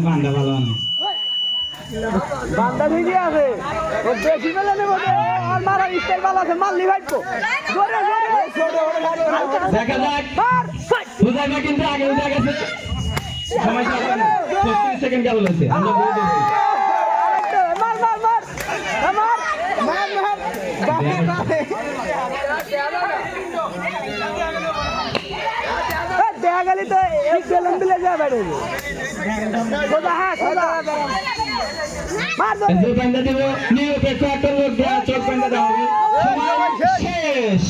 বান্দা ভালো বান্দা ঠিকই আছে ও বেশি বেলা নেব আর মারা স্টাইল ভালো আছে মারলি ভাইতো জোরে দেখা যাক বুঝাইবা কিন্তু আগে উঠে গেছে সময় লাগবে না 35 সেকেন্ড কেবল আছে আমরা বলে দিচ্ছি মার মার মার মার মার মার দেখা গেলি তো এক বেলুন দিলে যাবে রে খোদা হ্যাঁ খোদা মার দে যে বান্দা দিব নিরপেক্ষ একটা লোক দেয়া চোখ বান্দা দেওয়া হবে সময় শেষ